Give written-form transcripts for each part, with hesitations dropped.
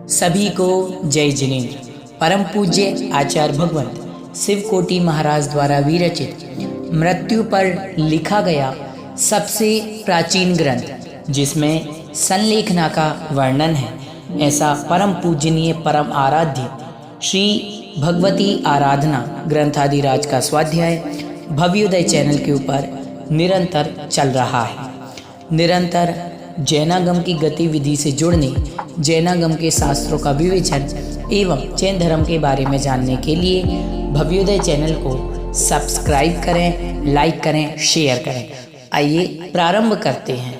सभी को जय जिनेन्द्र। परम पूज्य आचार्य भगवंत शिवकोटि महाराज द्वारा विरचित मृत्यु पर लिखा गया सबसे प्राचीन ग्रंथ जिसमें संलेखना का वर्णन है, ऐसा परम पूजनीय परम आराध्य श्री भगवती आराधना ग्रंथादिराज का स्वाध्याय भव्योदय चैनल के ऊपर निरंतर चल रहा है। निरंतर जैनागम की गतिविधि से जुड़ने, जैनागम के शास्त्रों का विवेचन एवं जैन धर्म के बारे में जानने के लिए भव्योदय चैनल को सब्सक्राइब करें, लाइक करें, शेयर करें। आइए प्रारंभ करते हैं।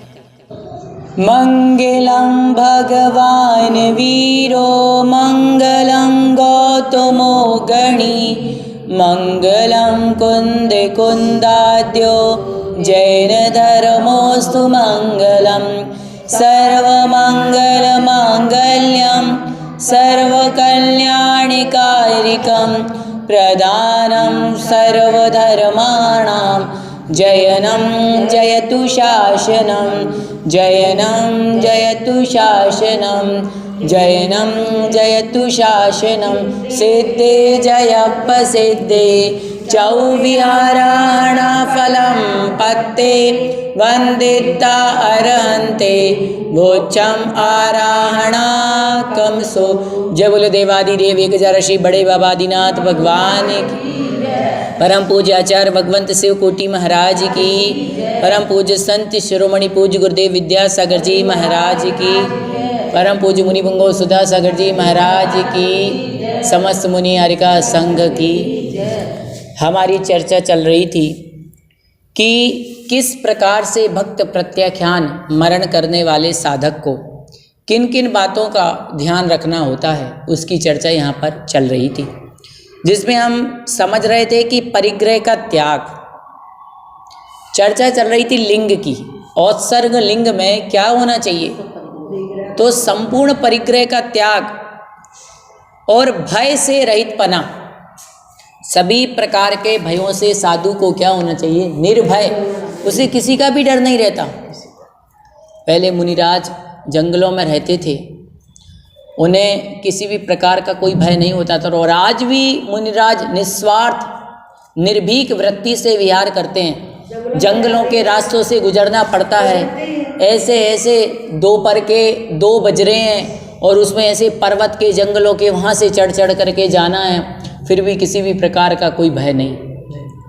मंगलम भगवान वीरो मंगलम गौतमो गणी मंगलम कुंद कुंदाद्यो जैन धर्मोस्तु मंगलम सर्वमंगल मांगल्यम सर्वकल्याणकारिकं प्रदानं सर्वधर्माणां जयनं जयतु शासनं जयनं जयतु शासनं जयनं जयतु शासनं सिद्धे जयप्रसिद्धे चौविहाराणा फलं पत्ते वंदिता अरहंते भोचम आराहणा कमसो। जय बोले देवादिदेव एक हजार श्री बड़े बाबा आदिनाथ भगवान की, परम पूज्य आचार्य भगवंत शिवकोटि महाराज की, परम पूज्य संत शिरोमणि पूज्य गुरुदेव विद्यासागर जी महाराज की, परम पूज्य मुनि पुंगव सुधा सागर जी महाराज की, समस्त मुनि हारिका संघ की। हमारी चर्चा चल रही थी कि किस प्रकार से भक्त प्रत्याख्यान मरण करने वाले साधक को किन किन बातों का ध्यान रखना होता है, उसकी चर्चा यहाँ पर चल रही थी, जिसमें हम समझ रहे थे कि परिग्रह का त्याग। चर्चा चल रही थी लिंग की, औत्सर्ग लिंग में क्या होना चाहिए, तो संपूर्ण परिग्रह का त्याग और भय से रहित पना। सभी प्रकार के भयों से साधु को क्या होना चाहिए, निर्भय, उसे किसी का भी डर नहीं रहता। पहले मुनिराज जंगलों में रहते थे, उन्हें किसी भी प्रकार का कोई भय नहीं होता था, और आज भी मुनिराज निस्वार्थ निर्भीक वृत्ति से विहार करते हैं। जंगलों के रास्तों से गुजरना पड़ता है, ऐसे ऐसे दोपहर के 2 बज रहे हैं और उसमें ऐसे पर्वत के जंगलों के वहाँ से चढ़ चढ़ करके जाना है, फिर भी किसी भी प्रकार का कोई भय नहीं।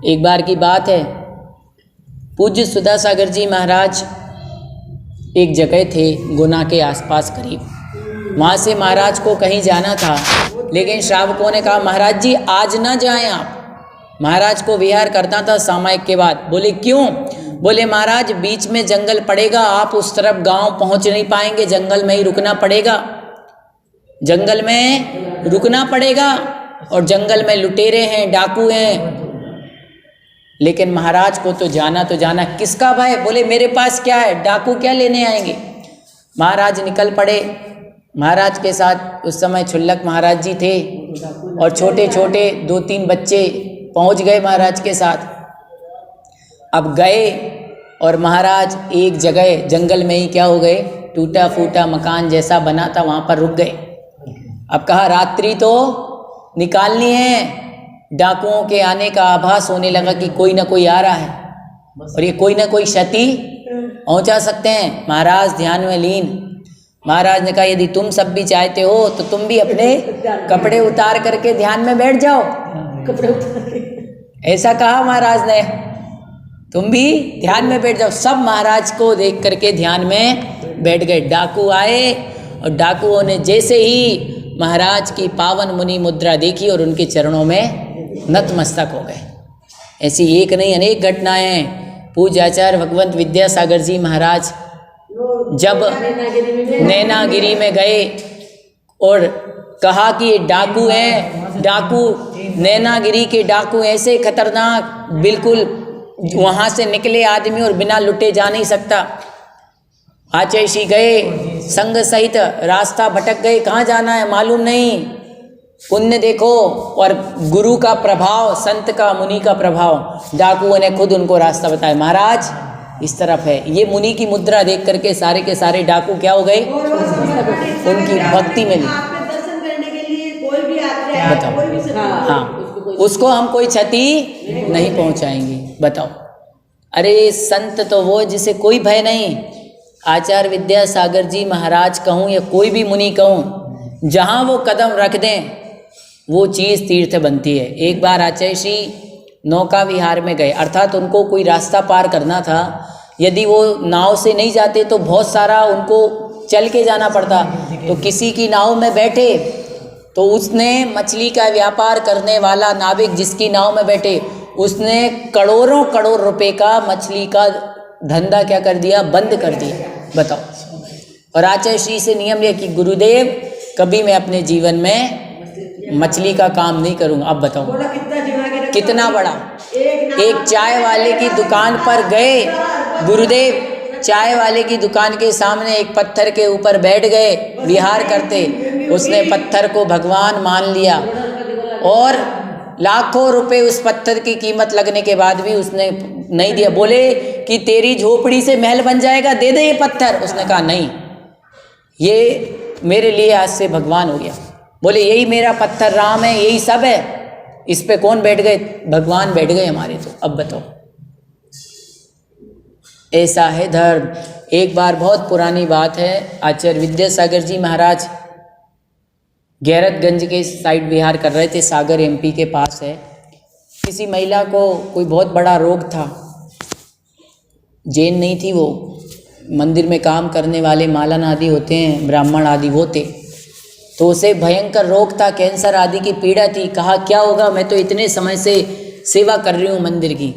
एक बार की बात है, पूज्य सुधा सागर जी महाराज एक जगह थे गुना के आसपास करीब, वहाँ से महाराज को कहीं जाना था, लेकिन श्रावकों ने कहा महाराज जी आज ना जाएं आप। महाराज को विहार करना था सामायिक के बाद। बोले क्यों? बोले महाराज बीच में जंगल पड़ेगा, आप उस तरफ गांव पहुँच नहीं पाएंगे, जंगल में ही रुकना पड़ेगा, जंगल में रुकना पड़ेगा, और जंगल में लुटेरे हैं, डाकू हैं। लेकिन महाराज को तो जाना किसका भय? बोले मेरे पास क्या है, डाकू क्या लेने आएंगे। महाराज निकल पड़े। महाराज के साथ उस समय छुल्लक महाराज जी थे और छोटे छोटे 2-3 बच्चे पहुंच गए महाराज के साथ। अब गए और महाराज एक जगह जंगल में ही क्या हो गए, टूटा फूटा मकान जैसा बना था, वहाँ पर रुक गए। अब कहा रात्रि तो निकालनी है, डाकुओं के आने का आभास होने लगा कि कोई ना कोई आ रहा है और ये कोई ना कोई क्षति पहुंचा सकते हैं। महाराज ध्यान में लीन। महाराज ने कहा यदि तुम सब भी चाहते हो तो तुम भी अपने कपड़े उतार करके ध्यान में बैठ जाओ। ऐसा कहा महाराज ने, तुम भी ध्यान में बैठ जाओ। सब महाराज को देख करके ध्यान में बैठ गए। डाकू आए और डाकुओं ने जैसे ही महाराज की पावन मुनि मुद्रा देखी और उनके चरणों में नतमस्तक हो गए। ऐसी एक नहीं अनेक घटनाएं। पूज्य आचार्य भगवंत विद्यासागर जी महाराज जब नैनागिरी में गए और कहा कि ये डाकू हैं, डाकू नैनागिरी के डाकू ऐसे खतरनाक, बिल्कुल वहाँ से निकले आदमी और बिना लुटे जा नहीं सकता। आचैशी गए, संग सहित रास्ता भटक गए, कहाँ जाना है मालूम नहीं। पुण्य देखो और गुरु का प्रभाव, संत का, मुनि का प्रभाव, डाकुओं ने खुद उनको रास्ता बताया। महाराज इस तरफ है। ये मुनि की मुद्रा देख करके सारे के सारे डाकू क्या हो गए, उनकी भक्ति में दर्शन करने के लिए कोई भी आता है, बताओ। कोई भी हाँ, उसको हम कोई क्षति नहीं पहुंचाएंगे। बताओ, अरे संत तो वो जिसे कोई भय नहीं। आचार्य विद्यासागर जी महाराज कहूँ या कोई भी मुनि कहूँ, जहाँ वो कदम रख दें वो चीज़ तीर्थ बनती है। एक बार आचार्य श्री नौका विहार में गए, अर्थात उनको कोई रास्ता पार करना था। यदि वो नाव से नहीं जाते तो बहुत सारा उनको चल के जाना पड़ता। तो किसी की नाव में बैठे तो उसने मछली का व्यापार करने वाला नाविक जिसकी नाव में बैठे, उसने करोड़ों करोड़ रुपए का मछली का धंधा क्या कर दिया, बंद कर दिया। बताओ। और आचार्य श्री से नियम लिया कि गुरुदेव कभी मैं अपने जीवन में मछली का काम नहीं करूँगा। अब बताओ कितना बड़ा। एक चाय वाले की दुकान पर गए, गुरुदेव चाय वाले की दुकान के सामने एक पत्थर के ऊपर बैठ गए विहार करते। उसने पत्थर को भगवान मान लिया और लाखों रुपए उस पत्थर की कीमत लगने के बाद भी उसने नहीं दिया। बोले कि तेरी झोपड़ी से महल बन जाएगा, दे दे ये पत्थर। उसने कहा नहीं, ये मेरे लिए आज से भगवान हो गया। बोले यही मेरा पत्थर राम है, यही सब है, इस पे कौन बैठ गए, भगवान बैठ गए हमारे। तो अब बताओ, ऐसा है धर्म। एक बार बहुत पुरानी बात है, आचार्य विद्यासागर जी महाराज गैरतगंज के साइड विहार कर रहे थे, सागर एमपी के पास है। किसी महिला को कोई बहुत बड़ा रोग था, जैन नहीं थी वो, मंदिर में काम करने वाले मालन आदि होते हैं, ब्राह्मण आदि वो थे। तो उसे भयंकर रोग था, कैंसर आदि की पीड़ा थी। कहा क्या होगा, मैं तो इतने समय से सेवा कर रही हूँ मंदिर की।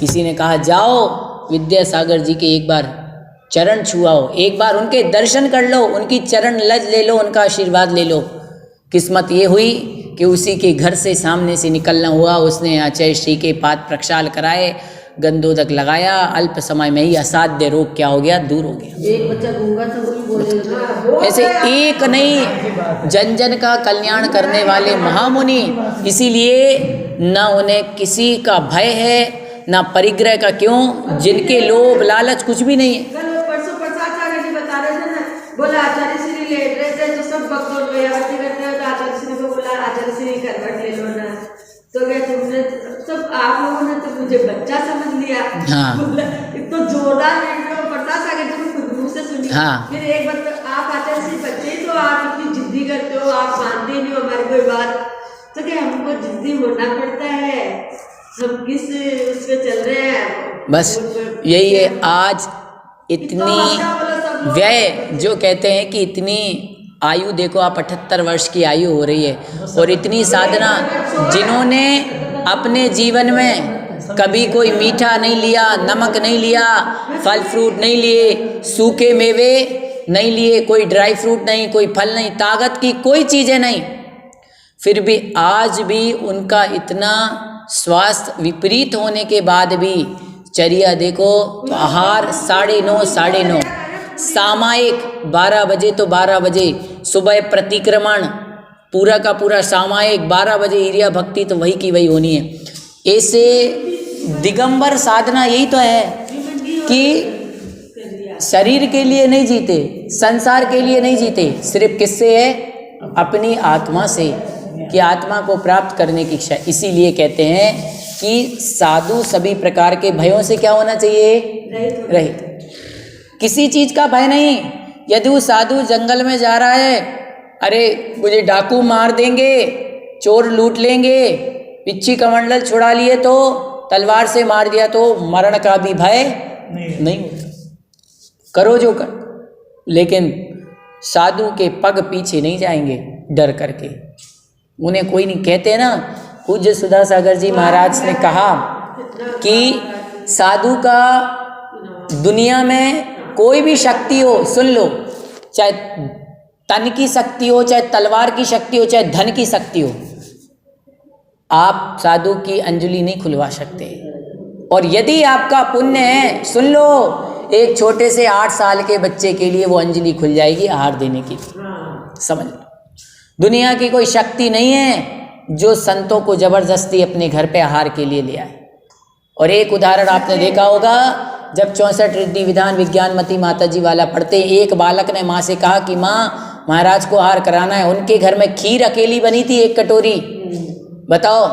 किसी ने कहा जाओ विद्यासागर जी के एक बार चरण छुआओ, एक बार उनके दर्शन कर लो, उनकी चरण लज ले लो, उनका आशीर्वाद ले लो। किस्मत ये हुई कि उसी के घर से सामने से निकलना हुआ। उसने आचार्य श्री के पाद प्रक्षाल कराए, गंधोदक लगाया, अल्प समय में ही असाध्य रोग क्या हो गया, दूर हो गया। एक बच्चा गूंगा था, वो भी बोले ऐसे एक नहीं, जन जन का कल्याण करने वाले महामुनि, इसीलिए न उन्हें किसी का भय है ना परिग्रह का। क्यों? जिनके लोभ लालच कुछ भी नहीं है। परसों आचार्य जी बता रहे थे ना, बोला आचार्य श्री लेट रहे थे तो सब भक्त लोग व्यावती करते हैं, तो आचार्य श्री को बोला आचार्य श्री करवट ले लो ना। तो क्या तुमने सब, आप लोगों ने तो मुझे बच्चा समझ लिया। हाँ। इतना जोरदार प्रसाद आगे तुम खुद मुँह से सुनिए। हाँ। फिर एक बार तो आप आचार्य श्री बच्चे ही तो आप इतनी जिद्दी करते हो, आप मानते नहीं हो हमारी कोई बात। तो क्या हमको जिद्दी होना पड़ता है, हम किस उस पे चल रहे हैं। बस यही है। आज इतनी व्यय, जो कहते हैं कि इतनी आयु देखो आप 78 वर्ष की आयु हो रही है, और इतनी साधना, जिन्होंने अपने जीवन में कभी कोई मीठा नहीं लिया, नमक नहीं लिया, फल फ्रूट नहीं लिए, सूखे मेवे नहीं लिए, कोई ड्राई फ्रूट नहीं, कोई फल नहीं, ताकत की कोई चीज़ें नहीं, फिर भी आज भी उनका इतना स्वास्थ्य विपरीत होने के बाद भी चर्या देखो तो आहार 9:30 सामायिक 12 बजे तो 12 बजे, सुबह प्रतिक्रमण पूरा का पूरा सामायिक 12 बजे, ईर्या भक्ति तो वही की वही होनी है। ऐसे दिगंबर साधना यही तो है कि शरीर के लिए नहीं जीते, संसार के लिए नहीं जीते, सिर्फ किससे है, अपनी आत्मा से, कि आत्मा को प्राप्त करने की इच्छा। इसीलिए कहते हैं कि साधु सभी प्रकार के भयों से क्या होना चाहिए, रहित। किसी चीज का भय नहीं। यदि वो साधु जंगल में जा रहा है, अरे मुझे डाकू मार देंगे, चोर लूट लेंगे, पिच्छी कमंडल छुड़ा लिए तो, तलवार से मार दिया तो, मरण का भी भय नहीं होता। करो जो कर, लेकिन साधु के पग पीछे नहीं जाएंगे डर करके, उन्हें कोई नहीं। कहते ना, पूज्य सुधा सागर जी महाराज ने कहा कि साधु का दुनिया में कोई भी शक्ति हो, सुन लो, चाहे तन की शक्ति हो, चाहे तलवार की शक्ति हो, चाहे धन की शक्ति हो, आप साधु की अंजलि नहीं खुलवा सकते। और यदि आपका पुण्य है, सुन लो, एक छोटे से 8 साल के बच्चे के लिए वो अंजलि खुल जाएगी आहार देने की। समझ लो, दुनिया की कोई शक्ति नहीं है जो संतों को जबरदस्ती अपने घर पे आहार के लिए ले आए। और एक उदाहरण आपने देखा होगा, जब 64 रिद्धि विधान विज्ञानमती माता जी वाला पढ़ते, एक बालक ने माँ से कहा कि माँ महाराज को आहार कराना है। उनके घर में खीर अकेली बनी थी, एक कटोरी, बताओ।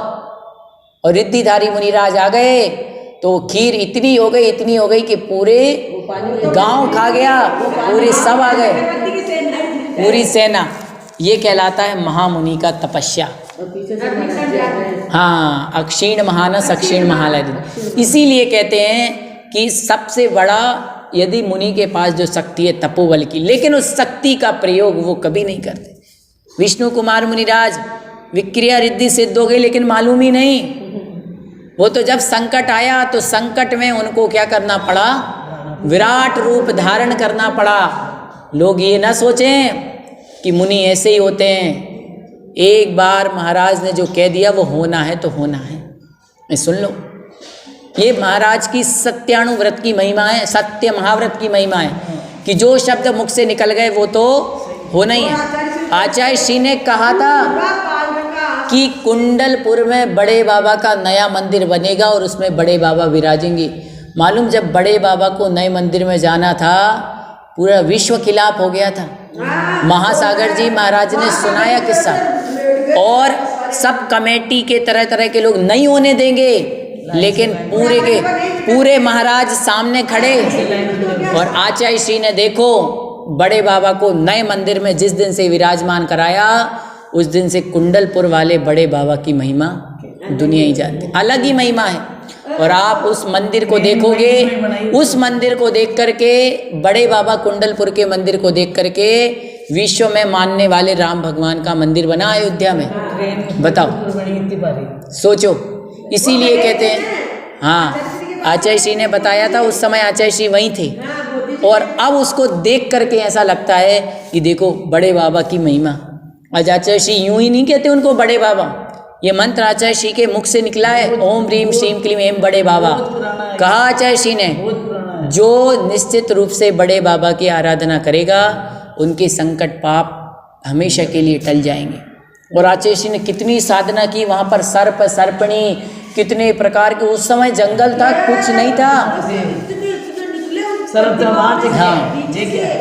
और रिद्धिधारी मुनिराज आ गए तो खीर इतनी हो गई कि पूरे गांव खा गया, पूरे सब आ गए, पूरी सेना। ये कहलाता है महामुनि का तपस्या। हाँ, अक्षीण महानस अक्षीण महालय। इसीलिए कहते हैं कि सबसे बड़ा यदि मुनि के पास जो शक्ति है तपोबल की, लेकिन उस शक्ति का प्रयोग वो कभी नहीं करते। विष्णु कुमार मुनिराज विक्रिया रिद्धि सिद्ध हो गई, लेकिन मालूम ही नहीं। वो तो जब संकट आया तो संकट में उनको क्या करना पड़ा, विराट रूप धारण करना पड़ा। लोग ये ना सोचें कि मुनि ऐसे ही होते हैं। एक बार महाराज ने जो कह दिया वो होना है तो होना है। सुन लो, ये महाराज की सत्यानुव्रत की महिमा है, सत्य महाव्रत की महिमा है कि जो शब्द मुख से निकल गए वो तो होना ही है। आचार्य श्री ने कहा था कि कुंडलपुर में बड़े बाबा का नया मंदिर बनेगा और उसमें बड़े बाबा विराजेंगे। मालूम, जब बड़े बाबा को नए मंदिर में जाना था पूरा विश्व खिलाफ हो गया था। महासागर जी महाराज ने सुनाया किस्सा, और सब कमेटी के तरह तरह के लोग नहीं होने देंगे, लेकिन पूरे के पूरे महाराज सामने खड़े। और आचार्य श्री ने देखो बड़े बाबा को नए मंदिर में जिस दिन से विराजमान कराया, उस दिन से कुंडलपुर वाले बड़े बाबा की महिमा दुनिया ही जानती, अलग ही महिमा है। और आप उस मंदिर को देखोगे, उस मंदिर को देख करके, बड़े बाबा कुंडलपुर के मंदिर को देख करके विश्व में मानने वाले राम भगवान का मंदिर बना अयोध्या में। बताओ, सोचो। इसीलिए कहते हैं, हाँ, आचार्य श्री ने बताया था, उस समय आचार्य श्री वहीं थे, और अब उसको देख करके ऐसा लगता है कि देखो बड़े बाबा की महिमा। आज आचार्य श्री यूं ही नहीं कहते उनको बड़े बाबा, ये मंत्र आचार्य श्री के मुख से निकला है, ओम ह्रीम श्रीम क्लीम एम बड़े बाबा। कहा आचार्य श्री ने, जो निश्चित रूप से बड़े बाबा की आराधना करेगा उनके संकट पाप हमेशा के लिए टल जाएंगे। और आचार्य श्री ने कितनी साधना की, वहाँ पर सर्प सर्पणी कितने प्रकार के, उस समय जंगल था, कुछ नहीं था। हाँ,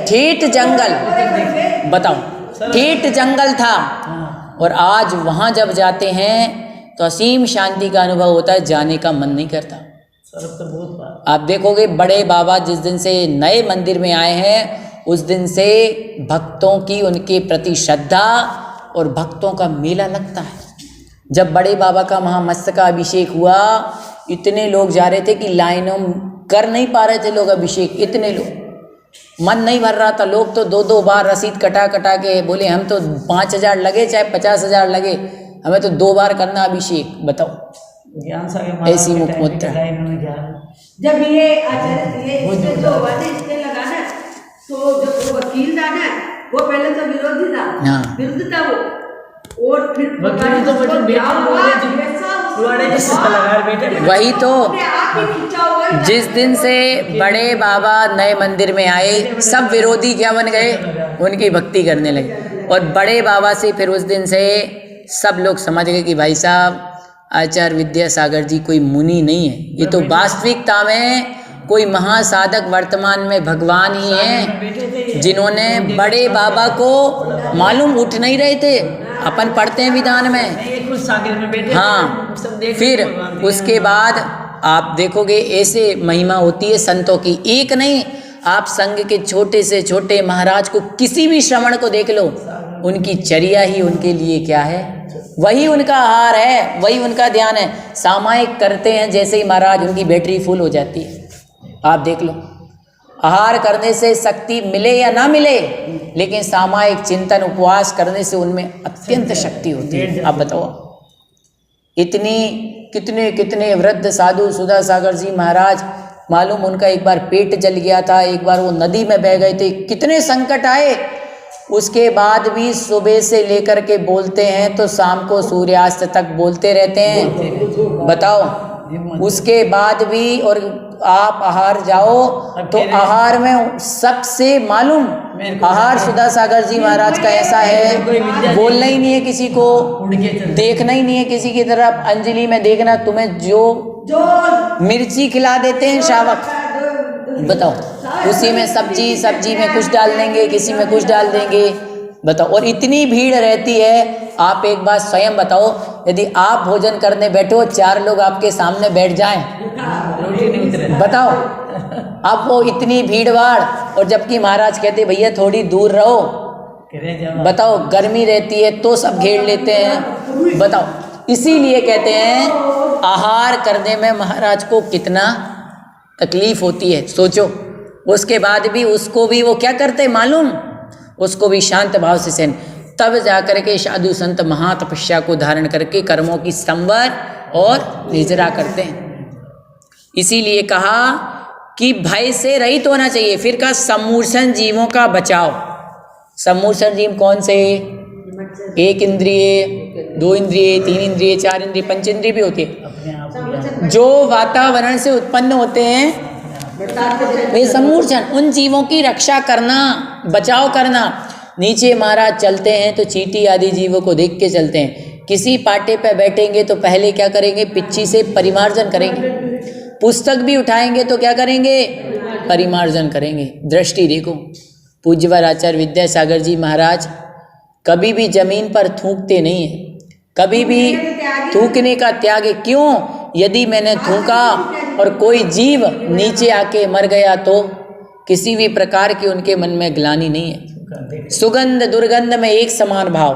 ठेठ जंगल, बताओ, ठेठ जंगल था। और आज वहाँ जब जाते हैं तो असीम शांति का अनुभव होता है, जाने का मन नहीं करता। आप देखोगे बड़े बाबा जिस दिन से नए मंदिर में आए हैं, उस दिन से भक्तों की उनके प्रति श्रद्धा और भक्तों का मेला लगता है। जब बड़े बाबा का महामस्तकाभिषेक हुआ, इतने लोग जा रहे थे कि लाइनों कर नहीं पा रहे थे लोग अभिषेक, इतने लोग, मन नहीं भर रहा था। लोग तो 2-2 बार रसीद कटा कटा के बोले हम तो 5,000 लगे चाहे 50,000 लगे, हमें तो 2 बार करना अभिषेक। बताओ, ऐसी मुखमुद्रा। जब ये आचार्य इसने जो हुआ ना, इसने लगा ना, तो जो वकील था ना, वो पहले तो विरोधी था, विरुद्ध था वो, और फिर वही तो जिस दिन से बड़े बाबा नए मंदिर में आए, सब विरोधी क्या बन गए, उनकी भक्ति करने लगे। और बड़े बाबा से फिर उस दिन से सब लोग समझ गए कि भाई साहब आचार्य विद्यासागर जी कोई मुनि नहीं है, ये तो वास्तविकता में कोई महासाधक वर्तमान में भगवान ही हैं, जिन्होंने बड़े बाबा को मालूम उठ नहीं रहे थे। अपन पढ़ते हैं विधान में, हाँ। फिर उसके बाद आप देखोगे ऐसे महिमा होती है संतों की, एक नहीं, आप संघ के छोटे से छोटे महाराज को, किसी भी श्रवण को देख लो, उनकी चर्या ही उनके लिए क्या है, वही उनका आहार है, वही उनका ध्यान है। सामायिक करते हैं जैसे ही महाराज, उनकी बैटरी फुल हो जाती है। आप देख लो, आहार करने से शक्ति मिले या ना मिले, लेकिन सामायिक चिंतन उपवास करने से उनमें अत्यंत शक्ति होती है। आप बताओ, इतनी कितने कितने वृद्ध साधु सुधा सागर जी महाराज, मालूम उनका एक बार पेट जल गया था, एक बार वो नदी में बह गए थे, कितने संकट आए, उसके बाद भी सुबह से लेकर के बोलते हैं तो शाम को सूर्यास्त तक बोलते रहते हैं। बताओ, उसके बाद भी, और आप आहार जाओ तो आहार में सबसे मालूम आहार सुधा सागर जी महाराज का ऐसा है, बोलना ही नहीं है किसी को, देखना ही नहीं है किसी की तरफ। अंजलि में देखना, तुम्हें जो मिर्ची खिला देते हैं शावक, बताओ, उसी में सब्जी में कुछ डाल देंगे, किसी में कुछ डाल देंगे, बताओ। और इतनी भीड़ रहती है, आप एक बात स्वयं बताओ, यदि आप भोजन करने बैठो, 4 लोग आपके सामने बैठ जाएं, बताओ, अब वो इतनी भीड़ भाड़, और जबकि महाराज कहते भैया थोड़ी दूर रहो, बताओ, गर्मी रहती है तो सब घेर लेते हैं, बताओ। इसीलिए कहते हैं आहार करने में महाराज को कितना तकलीफ होती है, सोचो। उसके बाद भी उसको भी वो क्या करते मालूम, उसको भी शांत भाव से सहन, तब जाकर के साधु संत महातपस्या को धारण करके कर्मों की संवर और निजरा करते हैं। इसीलिए कहा कि भय से रहित होना चाहिए। फिर कहा सम्मूर्छन जीवों का बचाव। सम्मूर्छन जीव कौन से? 1 इंद्रिय, 2 इंद्रिय, 3 इंद्रिय, 4 इंद्रिय, 5 इंद्रिय भी होती है, जो वातावरण से उत्पन्न होते हैं, वे सम्मूर्छन। उन जीवों की रक्षा करना, बचाव करना। नीचे महाराज चलते हैं तो चींटी आदि जीवों को देख के चलते हैं। किसी पाटे पे बैठेंगे तो पहले क्या करेंगे, पिच्ची से परिमार्जन करेंगे। पुस्तक भी उठाएंगे तो क्या करेंगे, परिमार्जन करेंगे। दृष्टि देखो, पूज्यवर आचार्य विद्यासागर जी महाराज कभी भी जमीन पर थूकते नहीं है, कभी भी थूकने का त्याग है। क्यों? यदि मैंने थूका और कोई जीव नीचे आके मर गया तो किसी भी प्रकार की उनके मन में ग्लानि नहीं है। सुगंध दुर्गंध में एक समान भाव,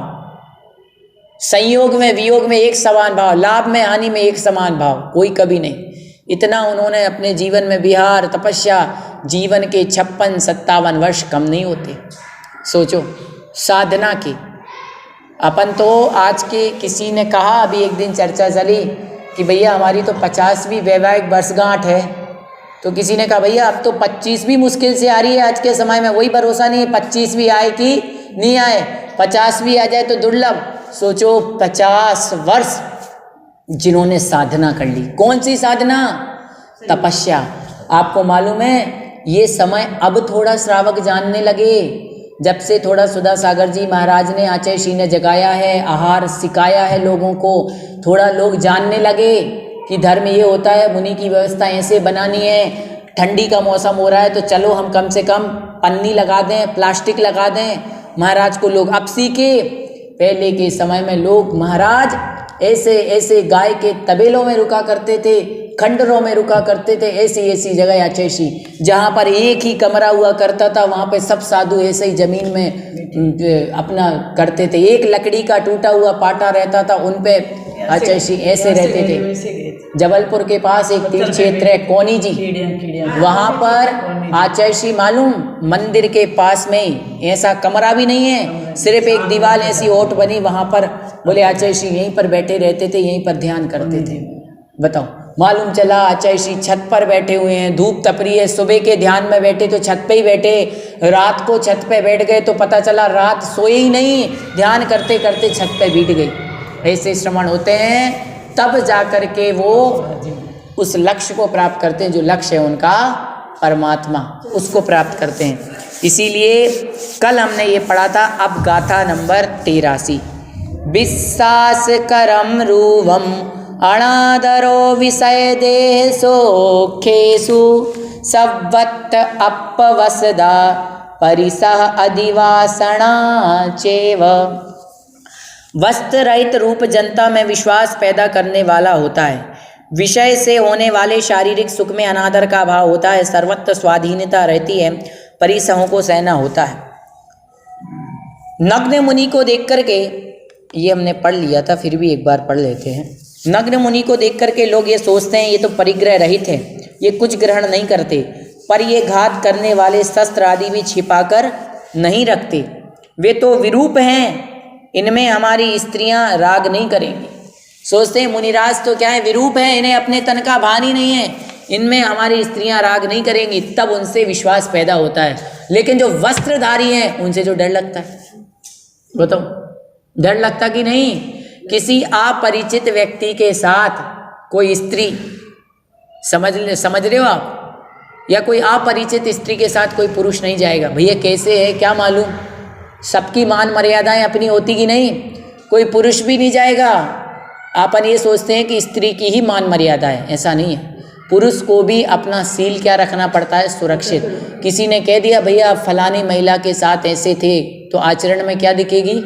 संयोग में वियोग में एक समान भाव, लाभ में हानि में एक समान भाव, कोई कभी नहीं। इतना उन्होंने अपने जीवन में विहार तपस्या, जीवन के 56-57 वर्ष कम नहीं होते। सोचो साधना की। अपन तो आज के, किसी ने कहा अभी एक दिन चर्चा चली कि भैया हमारी तो 50वीं वैवाहिक वर्षगांठ है, तो किसी ने कहा भैया अब तो 25वीं मुश्किल से आ रही है आज के समय में, वही भरोसा नहीं है 25वीं आए कि नहीं आए, 50वीं आ जाए तो दुर्लभ। सोचो 50 वर्ष जिन्होंने साधना कर ली। कौन सी साधना? तपस्या। आपको मालूम है ये समय अब थोड़ा श्रावक जानने लगे, जब से थोड़ा सुधा सागर जी महाराज ने, आचार्य श्री ने जगाया है, आहार सिखाया है लोगों को, थोड़ा लोग जानने लगे कि धर्म ये होता है, मुनि की व्यवस्था ऐसे बनानी है। ठंडी का मौसम हो रहा है तो चलो हम कम से कम पन्नी लगा दें, प्लास्टिक लगा दें। महाराज को लोग अब सीखे। पहले के समय में लोग महाराज ऐसे ऐसे गाय के तबेलों में रुका करते थे, खंडरों में रुका करते थे, ऐसी ऐसी जगह आचैसी जहाँ पर एक ही कमरा हुआ करता था, वहाँ पे सब साधु ऐसे ही जमीन में अपना करते थे। एक लकड़ी का टूटा हुआ पाटा रहता था, उन पे आचैसी ऐसे रहते थे। जबलपुर के पास एक तीर्थ क्षेत्र है कोनी जी, वहाँ पर आचैसी मालूम मंदिर के पास में ऐसा कमरा भी नहीं है, सिर्फ एक दीवार ऐसी ओट बनी, वहाँ पर बोले आचैसी यहीं पर बैठे रहते थे, यहीं पर ध्यान करते थे। बताओ, मालूम चला आचार्य छत पर बैठे हुए हैं, धूप तप रही है, सुबह के ध्यान में बैठे तो छत पे ही बैठे, रात को छत पे बैठ गए तो पता चला रात सोए ही नहीं, ध्यान करते करते छत पे बीत गई। ऐसे श्रवण होते हैं, तब जा कर के वो उस लक्ष्य को प्राप्त करते हैं, जो लक्ष्य है उनका परमात्मा, उसको प्राप्त करते हैं। इसीलिए कल हमने ये पढ़ा था, अब गाथा नंबर 83। विश्वास करम रूवम अनादरो विषय देह सोखेषु सवत्त अपवसदा परिसह अधिवासना चेव। वस्त्र रहित रूप जनता में विश्वास पैदा करने वाला होता है। विषय से होने वाले शारीरिक सुख में अनादर का भाव होता है, सर्वत्र स्वाधीनता रहती है, परिसहों को सहना होता है। नग्न मुनि को देख करके, ये हमने पढ़ लिया था, फिर भी एक बार पढ़ लेते हैं। नग्न मुनि को देख करके लोग ये सोचते हैं ये तो परिग्रह रहित है, ये कुछ ग्रहण नहीं करते, पर ये घात करने वाले शस्त्र आदि भी छिपाकर नहीं रखते। वे तो विरूप हैं, इनमें हमारी स्त्रियां राग नहीं करेंगी। सोचते हैं मुनिराज तो क्या है, विरूप है, इन्हें अपने तन का भान ही नहीं है, इनमें हमारी स्त्रियां राग नहीं करेंगी, तब उनसे विश्वास पैदा होता है। लेकिन जो वस्त्रधारी हैं उनसे जो डर लगता है, बताओ डर लगता कि नहीं? किसी अपरिचित व्यक्ति के साथ कोई स्त्री, समझ रहे हो आप, या कोई अपरिचित स्त्री के साथ कोई पुरुष नहीं जाएगा। भैया कैसे है क्या मालूम, सबकी मान मर्यादाएं अपनी होती कि नहीं, कोई पुरुष भी नहीं जाएगा। अपन ये सोचते हैं कि स्त्री की ही मान मर्यादा है, ऐसा नहीं है। पुरुष को भी अपना सील क्या रखना पड़ता है, सुरक्षित। किसी ने कह दिया भैया फलानी महिला के साथ ऐसे थे, तो आचरण में क्या दिखेगी,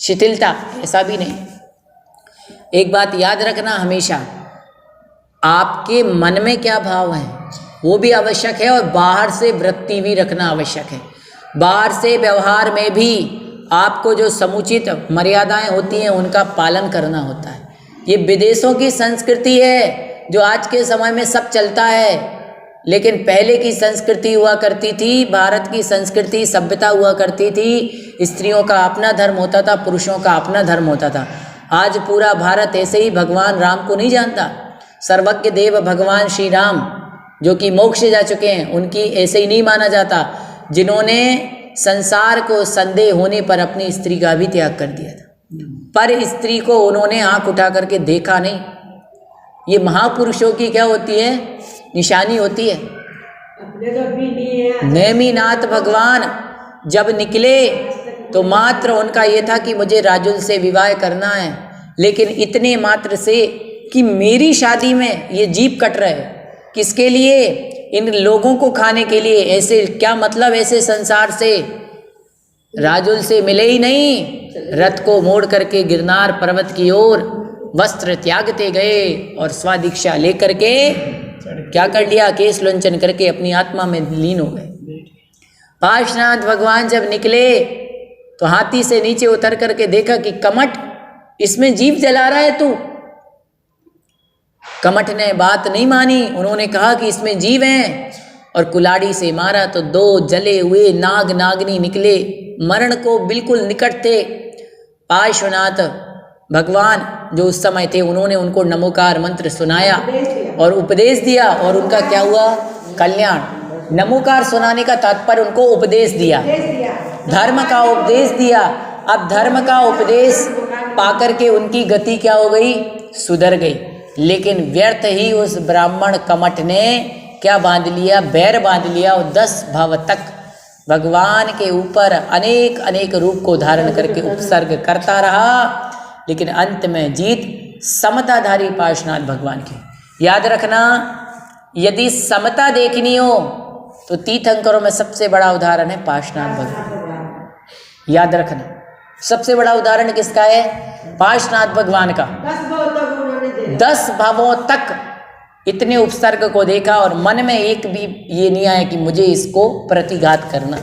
शिथिलता, ऐसा भी नहीं। एक बात याद रखना हमेशा, आपके मन में क्या भाव है वो भी आवश्यक है, और बाहर से वृत्ति भी रखना आवश्यक है। बाहर से व्यवहार में भी आपको जो समुचित मर्यादाएं होती हैं उनका पालन करना होता है। ये विदेशों की संस्कृति है जो आज के समय में सब चलता है, लेकिन पहले की संस्कृति हुआ करती थी, भारत की संस्कृति सभ्यता हुआ करती थी। स्त्रियों का अपना धर्म होता था, पुरुषों का अपना धर्म होता था। आज पूरा भारत ऐसे ही भगवान राम को नहीं जानता। सर्वज्ञ देव भगवान श्री राम जो कि मोक्ष जा चुके हैं, उनकी ऐसे ही नहीं माना जाता, जिन्होंने संसार को संदेह होने पर अपनी स्त्री का भी त्याग कर दिया था, पर स्त्री को उन्होंने आंख उठा करके देखा नहीं। ये महापुरुषों की क्या होती है, निशानी होती है। नेमिनाथ भगवान जब निकले तो मात्र उनका ये था कि मुझे राजुल से विवाह करना है, लेकिन इतने मात्र से कि मेरी शादी में ये जीभ कट रहा है, किसके लिए, इन लोगों को खाने के लिए। ऐसे क्या मतलब, ऐसे संसार से राजुल से मिले ही नहीं, रथ को मोड़ करके गिरनार पर्वत की ओर वस्त्र त्यागते गए और स्वदीक्षा लेकर के क्या कर लिया, केश लोंचन करके अपनी आत्मा में लीन हो गए। पार्श्वनाथ भगवान जब निकले तो हाथी से नीचे उतर करके देखा कि कमठ, इसमें जीभ जला रहा है तू। कमठ ने बात नहीं मानी, उन्होंने कहा कि इसमें जीव हैं, और कुलाड़ी से मारा तो 2 जले हुए नाग नागनी निकले, मरण को बिल्कुल निकट थे। पार्श्वनाथ भगवान जो उस समय थे, उन्होंने उनको नमोकार मंत्र सुनाया और उपदेश दिया, और उनका क्या हुआ, कल्याण। नमोकार सुनाने का तात्पर्य उनको उपदेश दिया, धर्म का उपदेश दिया। अब धर्म का उपदेश पाकर के उनकी गति क्या हो गई, सुधर गई। लेकिन व्यर्थ ही उस ब्राह्मण कमठ ने क्या बांध लिया, बैर बांध लिया, और 10 भाव तक भगवान के ऊपर अनेक अनेक रूप को धारण करके उपसर्ग करता रहा, लेकिन अंत में जीत समताधारी पार्श्वनाथ भगवान की। याद रखना, यदि समता देखनी हो तो तीर्थंकरों में सबसे बड़ा उदाहरण है पार्श्वनाथ भगवान। याद रखना, सबसे बड़ा उदाहरण किसका है, पार्श्वनाथ भगवान का। 10 भावों तक इतने उपसर्ग को देखा और मन में एक भी ये नहीं आया कि मुझे इसको प्रतिघात करना।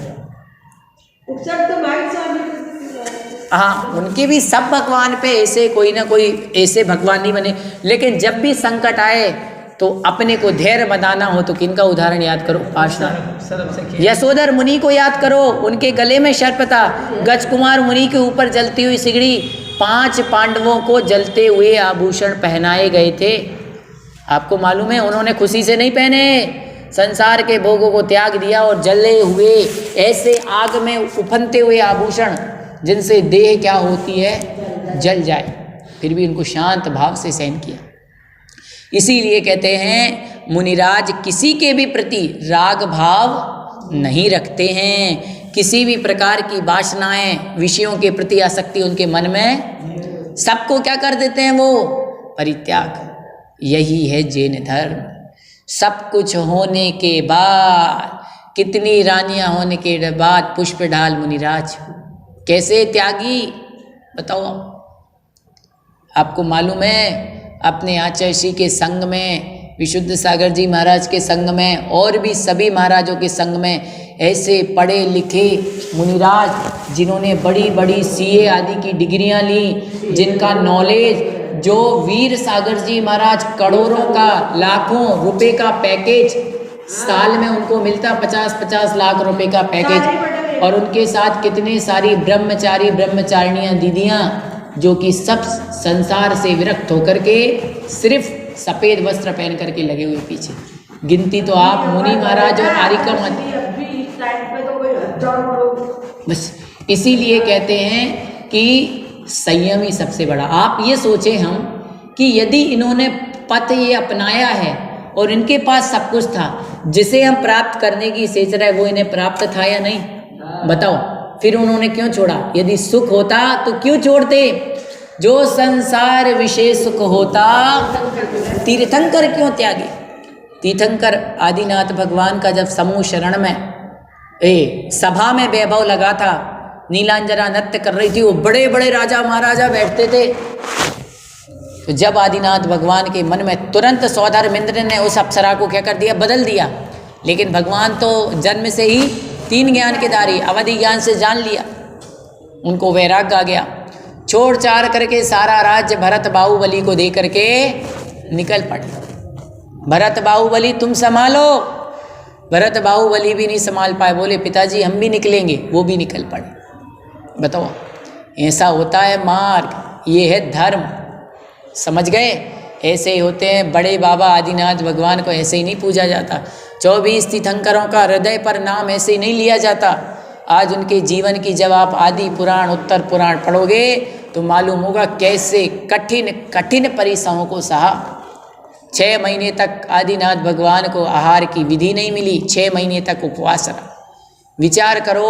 हाँ, उनके भी सब भगवान पे ऐसे कोई ना कोई ऐसे भगवान नहीं बने, लेकिन जब भी संकट आए तो अपने को धैर्य बनाना हो तो किनका उदाहरण याद करो, पार्श्वनाथ। यशोधर मुनि को याद करो, उनके गले में सर्प था। गजकुमार मुनि के ऊपर जलती हुई सिगड़ी, 5 पांडवों को जलते हुए आभूषण पहनाए गए थे। आपको मालूम है, उन्होंने खुशी से नहीं पहने, संसार के भोगों को त्याग दिया और जले हुए ऐसे आग में उफनते हुए आभूषण, जिनसे देह क्या होती है, जल जाए, फिर भी उनको शांत भाव से सहन किया। इसीलिए कहते हैं मुनिराज किसी के भी प्रति राग भाव नहीं रखते हैं। किसी भी प्रकार की वासनाएं, विषयों के प्रति आसक्ति उनके मन में, सबको क्या कर देते हैं, वो परित्याग। यही है जैन धर्म। सब कुछ होने के बाद, कितनी रानियां होने के बाद पुष्प ढाल मुनिराज, कैसे त्यागी बताओ। आपको मालूम है, अपने आचार्य श्री के संग में, विशुद्ध सागर जी महाराज के संग में, और भी सभी महाराजों के संग में ऐसे पढ़े लिखे मुनिराज, जिन्होंने बड़ी बड़ी सीए आदि की डिग्रियां ली, जिनका नॉलेज, जो वीर सागर जी महाराज करोड़ों का, लाखों रुपए का पैकेज साल में उनको मिलता, 50-50 लाख रुपए का पैकेज, और उनके साथ कितने सारी ब्रह्मचारी ब्रह्मचारिणियाँ दीदियाँ, जो कि सब संसार से विरक्त होकर के सिर्फ सफ़ेद वस्त्र पहन करके लगे हुए पीछे। गिनती तो आप मुनि महाराज और आरिका मत, बस इसीलिए कहते हैं कि संयम ही सबसे बड़ा। आप ये सोचें हम कि यदि इन्होंने पथ ये अपनाया है और इनके पास सब कुछ था, जिसे हम प्राप्त करने की सोच रहे, वो इन्हें प्राप्त था या नहीं, बताओ, फिर उन्होंने क्यों छोड़ा? यदि सुख होता तो क्यों छोड़ते? जो संसार विषय सुख होता, तीर्थंकर क्यों त्यागे? तीर्थंकर आदिनाथ भगवान का जब समूह शरण में सभा में वैभव लगा था, नीलांजना नृत्य कर रही थी, वो बड़े बड़े राजा महाराजा बैठते थे। तो जब आदिनाथ भगवान के मन में तुरंत सौधर्मेंद्र ने उस अप्सरा को क्या कर दिया, बदल दिया। लेकिन भगवान तो जन्म से ही 3 ज्ञान के धारी, अवधि ज्ञान से जान लिया, उनको वैराग्य आ गया। छोड़ छाड़ करके सारा राज्य भरत बाहुबली को दे करके निकल पड़े। भरत बाहुबली तुम संभालो। भरत बाहुबली भी नहीं संभाल पाए, बोले पिताजी हम भी निकलेंगे, वो भी निकल पड़े। बताओ, ऐसा होता है मार्ग, ये है धर्म। समझ गए? ऐसे ही होते हैं बड़े बाबा आदिनाथ भगवान को ऐसे ही नहीं पूजा जाता। 24 तीर्थंकरों का हृदय पर नाम ऐसे ही नहीं लिया जाता। आज उनके जीवन की जब आप आदि पुराण उत्तर पुराण पढ़ोगे तो मालूम होगा कैसे कठिन कठिन परिश्रमों को सहा। 6 महीने तक आदिनाथ भगवान को आहार की विधि नहीं मिली, 6 महीने तक उपवास रहा। विचार करो,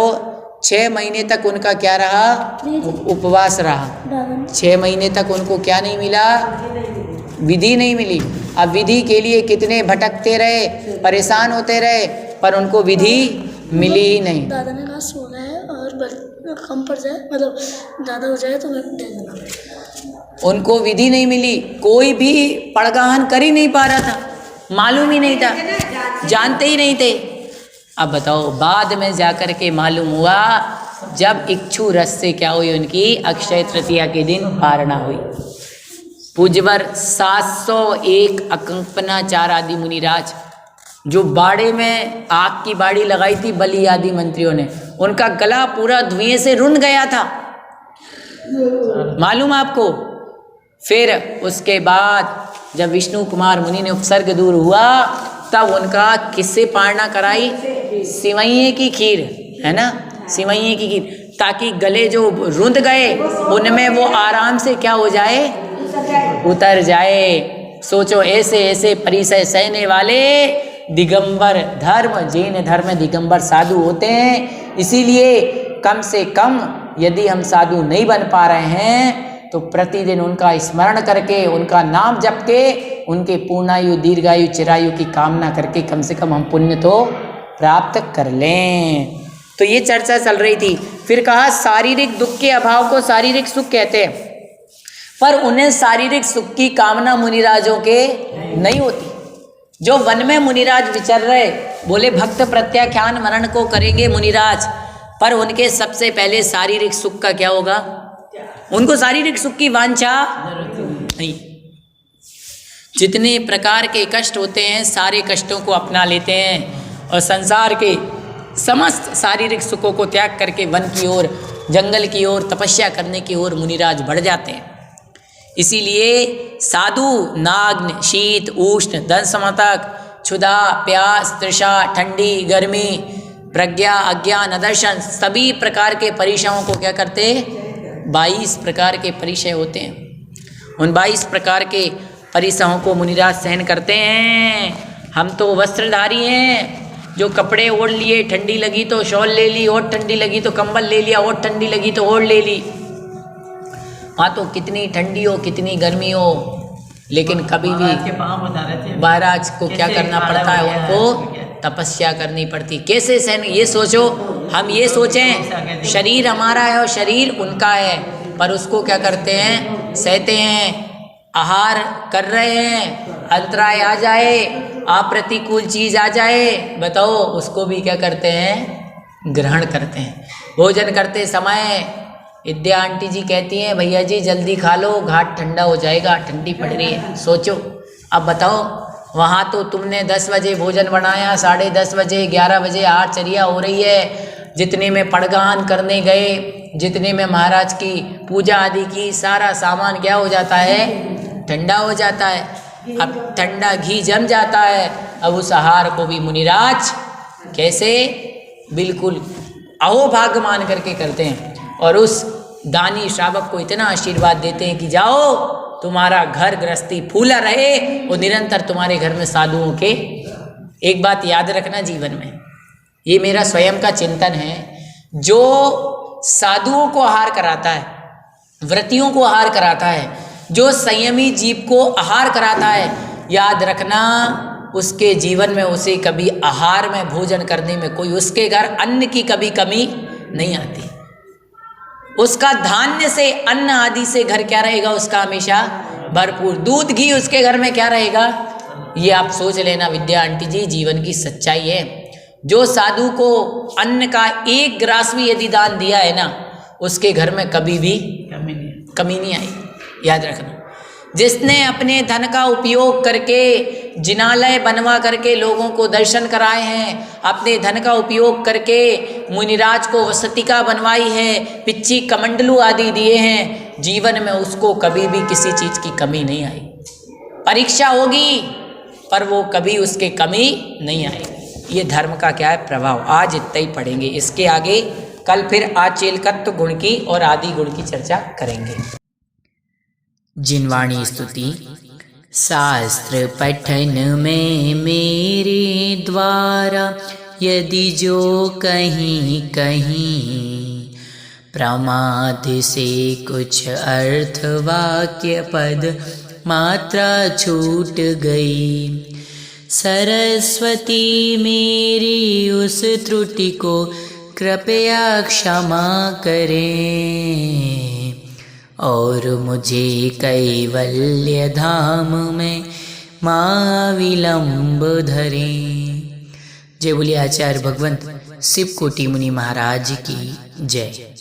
6 महीने तक उनका क्या रहा? उपवास रहा। 6 महीने तक उनको क्या नहीं मिला? विधि नहीं मिली। अब विधि के लिए कितने भटकते रहे, परेशान होते रहे, पर उनको विधि मिली ही नहीं। दादा ने कहा 16 है और कम पड़ जाए, मतलब ज़्यादा हो जाए तो मैं दे दूँगा। उनको विधि नहीं मिली, कोई भी पड़गाहन कर ही नहीं पा रहा था, मालूम ही नहीं था, जानते ही नहीं थे। अब बताओ, बाद में जाकर के मालूम हुआ जब इक्षु रस से क्या हुई, उनकी अक्षय तृतीया के दिन पारणा हुई। पूज्यवर 701 अकंपनाचार आदि मुनिराज जो बाड़े में आग की बाड़ी लगाई थी बलि आदि मंत्रियों ने, उनका गला पूरा धुएं से रुंध गया था, मालूम आपको। फिर उसके बाद जब विष्णु कुमार मुनि ने उपसर्ग दूर हुआ तब उनका किससे पारणा कराई? सिवैये की खीर, है ना, सिवैये की खीर, ताकि गले जो रुंध गए उनमें वो आराम से क्या हो जाए? उतर जाए। सोचो, ऐसे ऐसे परिसय सहने वाले दिगंबर धर्म, जैन धर्म दिगंबर साधु होते हैं। इसीलिए कम से कम यदि हम साधु नहीं बन पा रहे हैं तो प्रतिदिन उनका स्मरण करके, उनका नाम जप के, उनके पूर्णायु दीर्घायु चिरायु की कामना करके कम से कम हम पुण्य तो प्राप्त कर लें। तो ये चर्चा चल रही थी। फिर कहा शारीरिक दुख के अभाव को शारीरिक सुख कहते हैं, पर उन्हें शारीरिक सुख की कामना मुनिराजों के नहीं होती। जो वन में मुनिराज विचर रहे, बोले भक्त प्रत्याख्यान मनन को करेंगे मुनिराज, पर उनके सबसे पहले शारीरिक सुख का क्या होगा? उनको शारीरिक सुख की वांछा नहीं। जितने प्रकार के कष्ट होते हैं सारे कष्टों को अपना लेते हैं और संसार के समस्त शारीरिक सुखों को त्याग करके वन की ओर, जंगल की ओर, तपस्या करने की ओर मुनिराज बढ़ जाते हैं। इसीलिए साधु नाग्न, शीत, उष्ण, दंशमतक, क्षुधा, प्यास, तृषा, ठंडी, गर्मी, प्रज्ञा, अज्ञान, अदर्शन, सभी प्रकार के परिचयों को क्या करते? 22 प्रकार के परिचय होते हैं। उन 22 प्रकार के परिचयों को मुनिराज सहन करते हैं। हम तो वस्त्रधारी हैं, जो कपड़े ओढ़ लिए, ठंडी लगी तो शॉल ले ली, और ठंडी लगी तो कंबल ले लिया, और ठंडी लगी तो ओढ़ ले ली। हाँ, तो कितनी ठंडी हो कितनी गर्मी हो, लेकिन कभी भी महाराज को क्या करना पड़ता है? उनको तपस्या करनी पड़ती। कैसे सहन? ये सोचो, हम ये सोचें शरीर हमारा है और शरीर उनका है, पर उसको क्या करते हैं? सहते हैं। आहार कर रहे हैं, अंतराय आ जाए, अप्रतिकूल चीज आ जाए, बताओ उसको भी क्या करते हैं? ग्रहण करते हैं। भोजन करते समय विद्या आंटी जी कहती हैं, भैया जी जल्दी खा लो, घाट ठंडा हो जाएगा, ठंडी पड़ रही है। सोचो, अब बताओ, वहाँ तो तुमने 10 बजे भोजन बनाया, 10:30 बजे, 11 बजे आरचर्या हो रही है, जितने में पड़गान करने गए, जितने में महाराज की पूजा आदि की, सारा सामान क्या हो जाता है? ठंडा हो जाता है। अब ठंडा घी जम जाता है। अब उस आहार को भी मुनिराज कैसे? बिल्कुल अहोभाग्य मान करके करते हैं, और उस दानी श्रावक को इतना आशीर्वाद देते हैं कि जाओ, तुम्हारा घर गृहस्थी फूला रहे और निरंतर तुम्हारे घर में साधुओं के। एक बात याद रखना जीवन में, ये मेरा स्वयं का चिंतन है, जो साधुओं को आहार कराता है, व्रतियों को आहार कराता है, जो संयमी जीव को आहार कराता है, याद रखना उसके जीवन में उसे कभी आहार में भोजन करने में कोई उसके घर अन्न की कभी कमी नहीं आती। उसका धान्य से अन्न आदि से घर क्या रहेगा, उसका हमेशा भरपूर। दूध घी उसके घर में क्या रहेगा, ये आप सोच लेना विद्या आंटी जी, जीवन की सच्चाई है। जो साधु को अन्न का एक ग्रास भी यदि दान दिया है ना, उसके घर में कभी भी कमी नहीं आई, याद रखना। जिसने अपने धन का उपयोग करके जिनालय बनवा करके लोगों को दर्शन कराए हैं, अपने धन का उपयोग करके मुनिराज को वसतिका बनवाई है, पिच्ची कमंडलू आदि दिए हैं, जीवन में उसको कभी भी किसी चीज़ की कमी नहीं आई। परीक्षा होगी पर वो कभी उसके कमी नहीं आएगी। ये धर्म का क्या है, प्रभाव। आज इतना ही पढ़ेंगे, इसके आगे कल फिर आचेलकत्व गुण की और आदि गुण की चर्चा करेंगे। जिनवाणी स्तुति। शास्त्र पठन में मेरे द्वारा यदि जो कहीं कहीं प्रमाद से कुछ अर्थ वाक्य पद मात्रा छूट गई, सरस्वती मेरी उस त्रुटि को कृपया क्षमा करें और मुझे कैवल्य धाम में मां विलंब धरें। जय बोलिए आचार्य भगवंत शिव कोटि मुनि महाराज की जय।